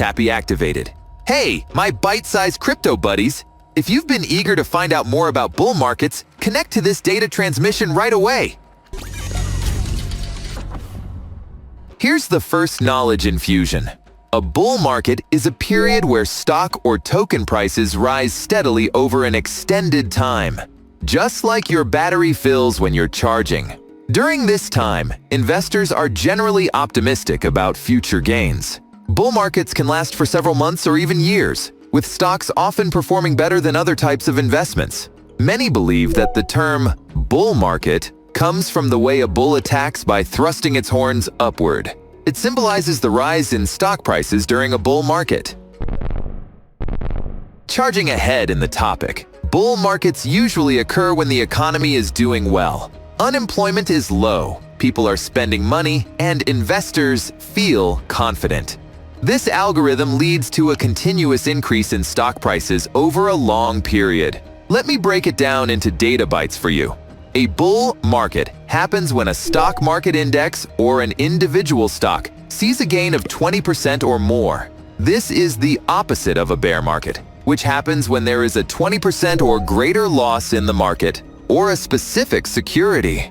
Tappy activated. Hey, my bite-sized crypto buddies! If you've been eager to find out more about bull markets, connect to this data transmission right away. Here's the first knowledge infusion. A bull market is a period where stock or token prices rise steadily over an extended time, just like your battery fills when you're charging. During this time, investors are generally optimistic about future gains. Bull markets can last for several months or even years, with stocks often performing better than other types of investments. Many believe that the term bull market comes from the way a bull attacks by thrusting its horns upward. It symbolizes the rise in stock prices during a bull market. Charging ahead in the topic, bull markets usually occur when the economy is doing well. Unemployment is low, people are spending money, and investors feel confident. This algorithm leads to a continuous increase in stock prices over a long period. Let me break it down into data bytes for you. A bull market happens when a stock market index or an individual stock sees a gain of 20% or more. This is the opposite of a bear market, which happens when there is a 20% or greater loss in the market or a specific security.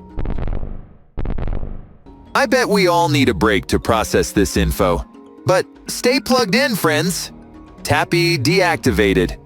I bet we all need a break to process this info. But stay plugged in, friends. Tappy deactivated.